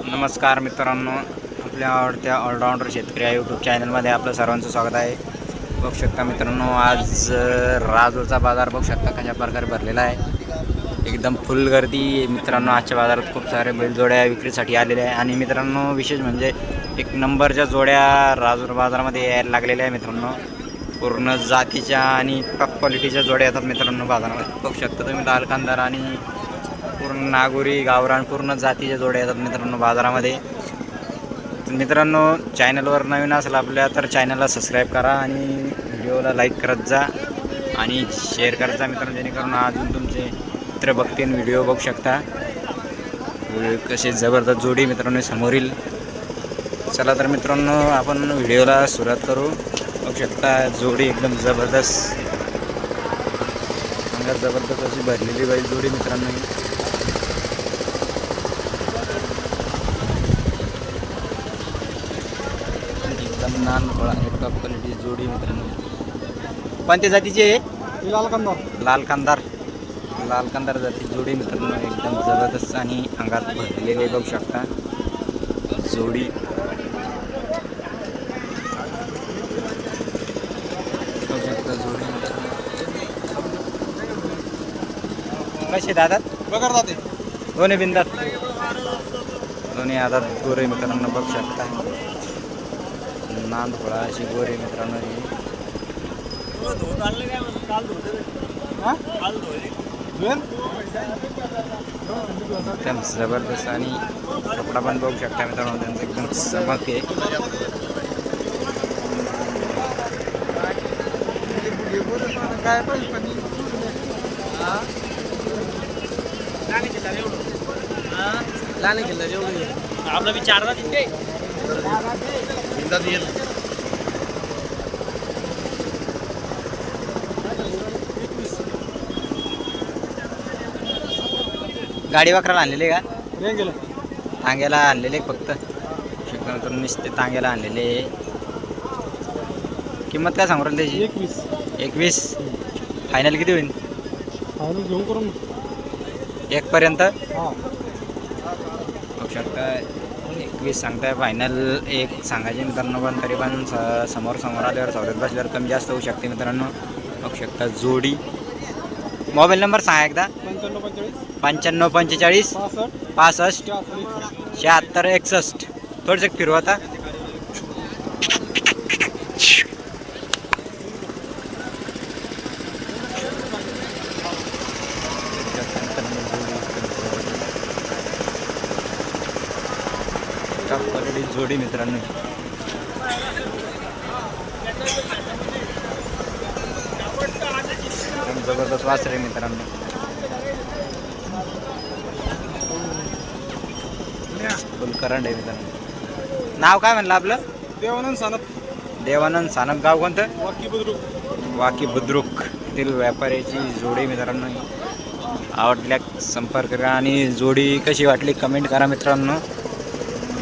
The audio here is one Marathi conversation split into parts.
नमस्कार मित्रांनो, आपल्या आवडत्या ऑलराऊंडर शेतकरी या यूट्यूब चॅनलमध्ये आपलं सर्वांचं स्वागत आहे. बघू शकता मित्रांनो, आज राजूरचा बाजार बघू शकता कशा प्रकारे भरलेला आहे. एकदम फुल गर्दी मित्रांनो. आजच्या बाजारात खूप सारे बैलजोड्या विक्रीसाठी आलेल्या आहे आणि मित्रांनो विशेष म्हणजे एक नंबरच्या जोड्या राजूर बाजारामध्ये यायला लागलेल्या आहे मित्रांनो. पूर्ण जातीच्या आणि टॉप क्वालिटीच्या जोड्या येतात मित्रांनो बाजारामध्ये. बघू शकता तुम्ही लाल कांदार आणि पूर्ण नागोरी गावरान पूर्ण जातीच्या जोड्या येतात मित्रांनो बाजारामध्ये. मित्रांनो, चॅनलवर नवीन असेल आपल्या तर चॅनलला सबस्क्राईब करा आणि व्हिडिओला लाईक करत जा आणि शेअर करत जा मित्रांनो, जेणेकरून अजून तुमचे मित्र बघतील व्हिडिओ. बघू शकता कसे जबरदस्त जोडी मित्रांनो समोरील. चला तर मित्रांनो आपण व्हिडिओला सुरुवात करू. बघू शकता जोडी एकदम जबरदस्त जबरदस्त अशी भरलेली बैल जोडी मित्रांनो. एकदम नान टॉप क्वालिटी जोडी मित्रांनो. कोणत्या जातीची आहे? लाल कांदार जाती जोडी मित्रांनो. एकदम जबरदस्त आणि अंगात भरलेले बघू शकता जोडी. बघू शकता जोडी कसे दादा बगर जाते दोन्ही बिंदात दोन्ही आदात गोरे मित्रांनो. बघू शकता नांदफळा अशी गोरे मित्रांनो. एकदम जबरदस्त आणि कपडा पण बघू शकता मित्रांनो त्यांचं एकदम चमक आहे. लाने खेळला जेवढं आपला विचारला तिथे येईल. गाडी वाकराला आणलेले का? गेलं तांग्याला आणलेले फक्त शिकवून नुसते तांग्याला आणलेले. किंमत काय सांगू राहिली त्याची? 21. फायनल किती होईल? घेऊन करून 1 पर्यंत हां बघू शकता. 21 सांगताय फायनल. 1 सांगायचे मित्रांनो, पण तरी पण समोर आल्यावर सवलत बसल्यावर कमी जास्त होऊ शकते मित्रांनो. बघू शकता जोडी. मोबाईल नंबर सांगा एकदा. 95 45 65 76 61. थोडंसं फिरू आता. क्वालिटी जोडी मित्रांनो. जबरदस्त वासरे मित्रांनो. फुल करंट आहे मित्रांनो. नाव काय म्हणलं आपलं? देवानंद सानप. गाव कोणतं? वाकी बुद्रुक तील व्यापाऱ्याची जोडी मित्रांनो. आवडल्या संपर्क करा आणि जोडी कशी वाटली कमेंट करा मित्रांनो.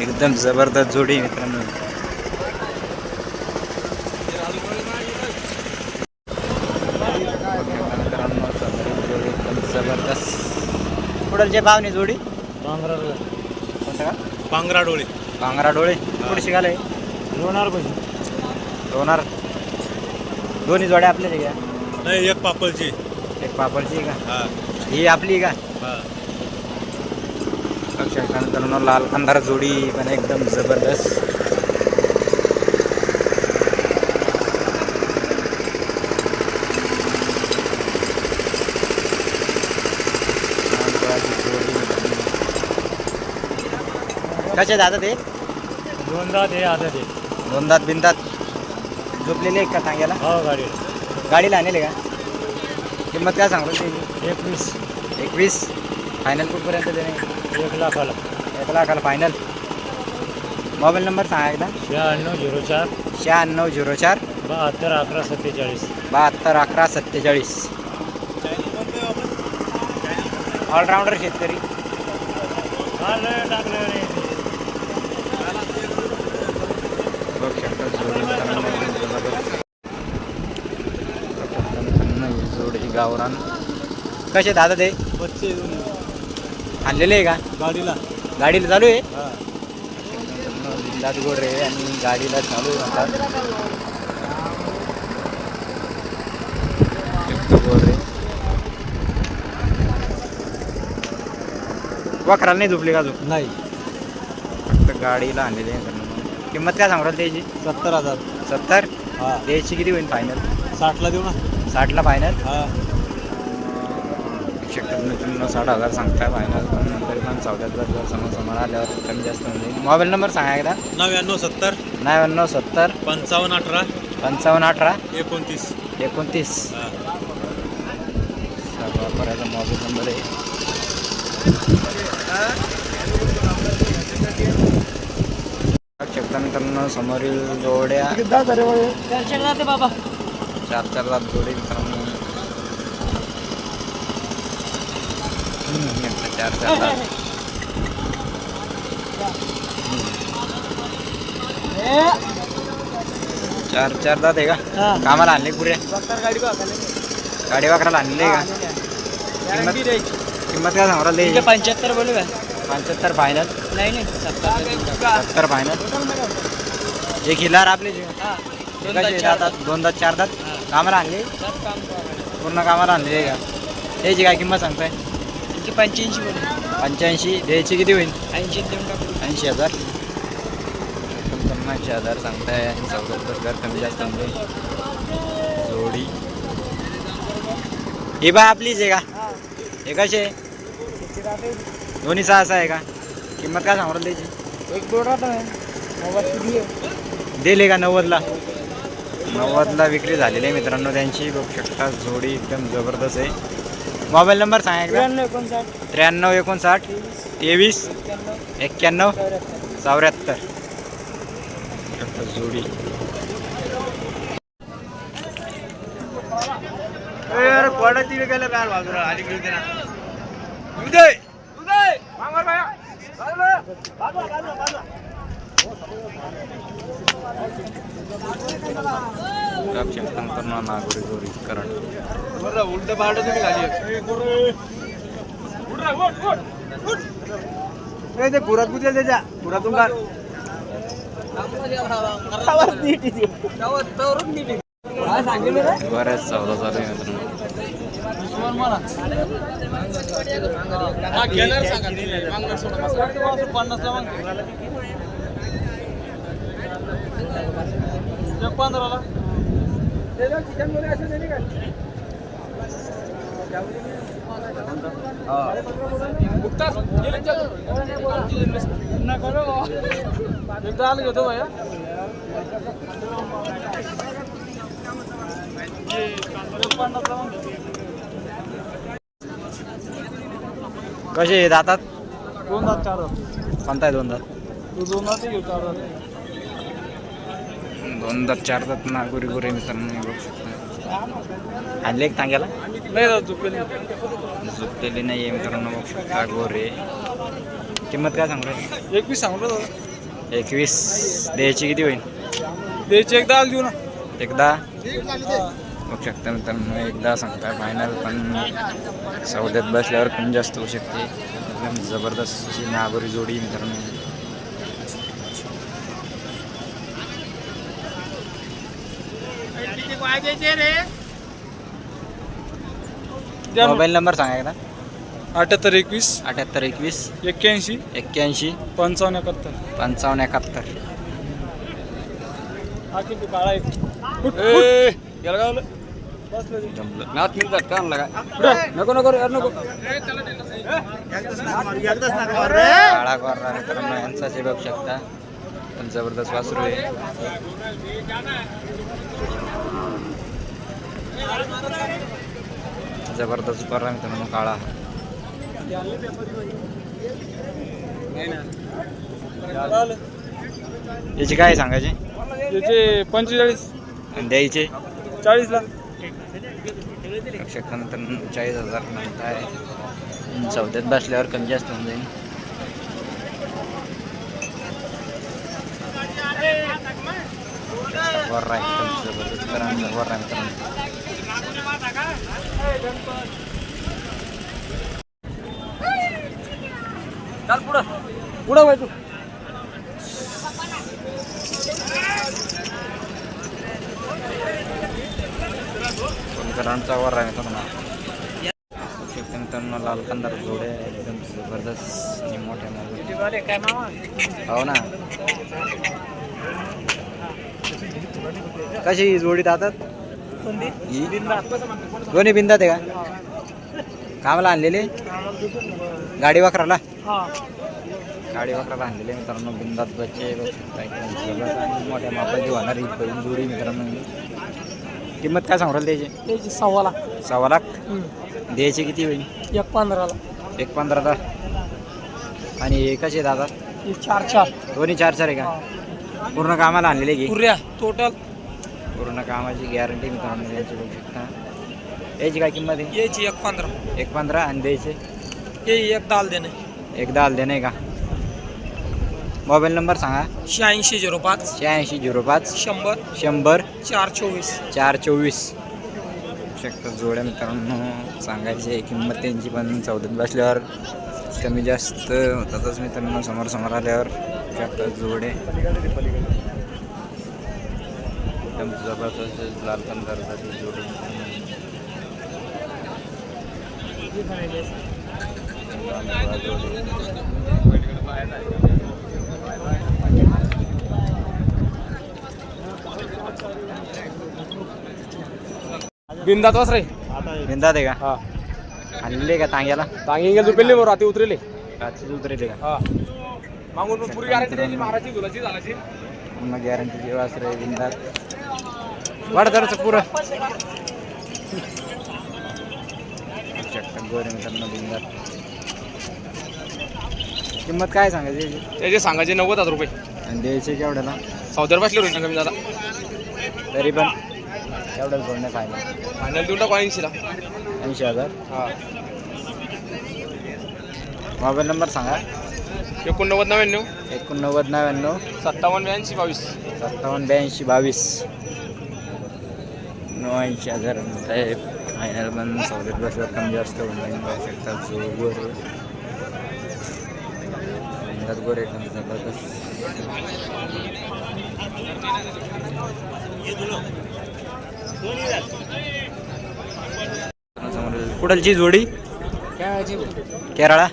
एकदम जबरदस्त जोडी मित्रांनो. मित्रांनो जोडी एकदम जबरदस्त. कुठलचे पाहुणे जोडी? कोणतं का? पांगरा डोळे. कुठे शिकाले? लोणार. दोन्ही जोड्या आपल्या घ्या. नाही एक पापलची पापडची का? ही आपली का? मित्रांनो लाल कांदार जोडी पण एकदम जबरदस्त. कसे दादा ते? 2 दात हे आता ते 2 दात बिनदात झोपलेले का तांग्याला? हो गाडीला आणले का? किंमत काय सांगतो त्याची? 21. फायनल कुठपर्यंत देणे? 1 लाखाला. 1 लाखाला फायनल. मोबाईल नंबर सांगा एकदा. 9604 9604 72 11 47. 72 11 47. ऑलराऊंडर शेतकरी. बघू शकता जोडी गावरान. कसे दादा ते? बच्चे आणलेले आहे का? गाडीला चालू आहे. सात गोरे आणि गाडीला चालू आहे म्हणतात. गोरे वखराला नाही झोपली का अजून? नाही. तर गाडीला आणलेली आहे मित्रांनो. किंमत काय सांगू राहिली त्याची? 70,000. 70. हा. द्यायची किती होईल फायनल? 60ला देऊ ना. 60ला फायनल. हा. 60,000 सांगताय फायनल. पण नंतर पण चौद्यात समोर आल्यावर कमी जास्त होईल. मोबाईल नंबर सांगा एकदा. 99 70 99 70 55 18 55 18 29. 29. वापरायचा मोबाईल नंबर आहे. शकता मित्रांनो समोरील जोड्या 4-4 बाबा. जोडी मित्रांनो. 4-4 4-4 दात आहे का? कामाला आणले पुरे गाडी वाकराला आणले का? किंमत काय सांगू राहिली? 75 बोलू का? 75 फायनल. नाही 70 फायनल. एक हिलार आपले दोन दात 4 दात कामाला आणले. पूर्ण कामाला आणले का? त्याची काय किंमत सांगताय? 85 बोलू. 85. द्यायची किती होईल? 80 देऊन टाकू. 80,000. 50,000 सांगताय. 74,000 कमी जास्त म्हणजे जोडी. ही बा आपलीच आहे का? हे कसे दोन्ही 6 आहे का? किंमत काय सांगू राहिली त्याची? एक दोन राहता 90 दिले का? 90ला. 90ला विक्री झालेली आहे मित्रांनो त्यांची. बघू शकता जोडी एकदम जबरदस्त आहे. मोबाईल नंबर सांगा एकदा. 93 59 23 91 74. जोडी गेलं काय बाजूला अलीकडे ना उदय नागोरी गोरी करंट उलट पालट तुम्ही खाली पुरात कुठे त्याच्या पुरातून का बऱ्याच चौदा चालू आहे मित्रांनो. एकदा आलं घेतो भैया. कसे जातात? 2 दात 4 दात. कोणता आहे 2 दात? 2 दात 4 दात. 2 दात 4 दात नागोरी गोरी मित्रांनो बघू शकता. आणले एक तांग्याला नाही दात झुकलेली नाही आहे मित्रांनो बघू शकता गोरे. किंमत काय सांगू राहिली? 21 सांगू दादा. 21. द्यायची किती होईल? द्यायची एकदा देऊ ना. एकदा बघू शकता मित्रांनो. एकदा सांगताय फायनल. पण सौद्यात बसल्यावर कमी जास्त होऊ शकते. एकदम जबरदस्त अशी नागोरी जोडी मित्रांनो. मोबाईल नंबर सांगा एकदा. 78 21 78 21 81 81 55 71. 55 71. हा किती काळा आहे. गेला गावलं. जमलं नात मिळतात का आणला काय? नको नको यार नको. काळा गोरा मित्रांनो यांचा जे बघू शकता. पण जबरदस्त वासरू आहे. जबरदस्त गोरा मित्रांनो काळा. याची काय सांगायची? याचे 45 आणि द्यायचे 40 ला. शकता नंतर 40,000 म्हणताय. चौद्यात बसल्यावर कमी जास्त होऊन जाईल. वर आहे जबरदस्त करांचा वर आहे मित्रांनो. चाल पुढं पुढं व्हाय तू. कोणकरांचा वर आहे मित्रांनो. मित्रांनो लाल कंदार जोडे एकदम जबरदस्त आणि मोठ्या मोठे. काय मामा हो ना. कशी ही जोडी दातात ही? दोन्ही बिंदात आहे का? कामाला आणलेली गाडी वाकराला? गाडी वाकराला आणलेली मित्रांनो. बिंदात बच्चे बघू शकता एकदम जबरदस्त आणि मोठ्या मापाची होणार ही पहिली जोडी मित्रांनो. किंमत काय सांगू राहिली त्याची? त्याची 1.25 लाख. 1.25 लाख. द्यायचे किती होईल? 1.15 ला. 1.15. आणि हे कसे दादा? 4-4 दोन्ही 4-4 आहे का? पूर्ण कामाला आणलेले की? पुऱ्या टोटल पूर्ण कामाची गॅरंटी मित्रांनो यांची बघू शकता. याची काय किंमत आहे? याची 1.15. 1.15. आणि द्यायचे? हे एक दाल देणे. एकदा आल दे नाही का? मोबाईल नंबर सांगा. 8605 8605 100 100 424. 424. शकता जोड्या मित्रांनो. सांगायची किंमत त्यांची पण चौदात बसल्यावर कमी जास्त होतातच मित्रांनो. समोर समोर आल्यावर शकता जोडे एकदम जबरदस्त लाल कंदारची जोडी. बिंदात वास रे. बिंदात आहे का? हा. आणलेले का तांग्याला? तांगी गेल तू पेल्ले वर रात्री उतरेले. रात्री उतरेले का? हा. मागून पण पुरी गॅरंटी द्यायची महाराजची दुलाची झालाची. पूर्ण गॅरंटीची वासरे बिंदात. वाढदारचं पुरं गोरे मित्रांनो बिंदात. किंमत काय सांगायची याची? त्याचे सांगायचे 90,000 रुपये. आणि द्यायचे केवढ्याला? सौदर बसले होईल ना कमी दादा. तरी पण एवढंच बोलणं फायनल. फायनल देऊन टाकू 80ला. 80,000. हा. मोबाईल नंबर सांगा. 8999 8999 5782 22. 5782 80,000 म्हणताय. फायनल पण सौदेत बसवर कमी जास्त होऊन जाईल. पाहू शकता जोर गोर एकदम जबरदस्त. कुठलची जोडी? केरळा.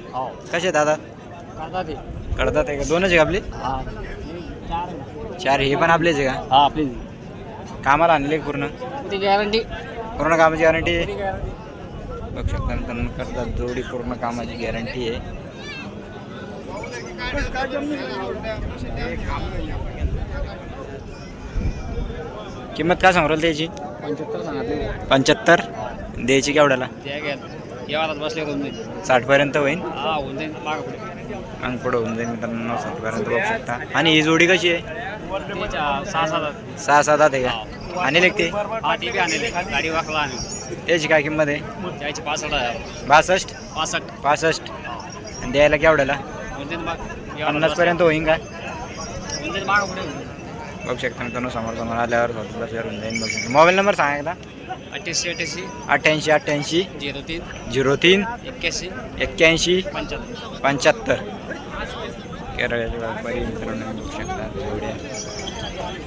कसे दादा? कळतात आहे का? दोनच आहे का आपले? 4. हे पण आपलेच आहे का? हा आपली कामाला आणले पूर्ण? गॅरंटी. पूर्ण कामाची गॅरंटी आहे. बघू शकता मित्रांनो करतात जोडी. पूर्ण कामाची गॅरंटी आहे. किंमत काय सांगू राहिली त्याची? 75 सांगितले. 75. द्यायची केवढ्याला? बसले 60 पर्यंत होईल. हा होऊन जाईल. मागं पुढे अंग पुढं होऊन जाईल मित्रांनो. 60 पर्यंत बघू शकता. आणि ही जोडी कशी आहे? 6-7 आहे का? आणि लेखते गाडी वाकला आणि त्याची काय किंमत आहे? त्याची 65,000. 62. 65. आणि द्यायला केवढ्याला? 50 पर्यंत होईन का? बघू शकता मित्रांनो समोर समोर आल्यावर होऊन जाईल. बघू शकता. मोबाईल नंबर सांगा एकदा. 88 88 03 03 81 81 75. 75. केरळचे व्यापारी मित्रांनो बघू शकता जोड्या.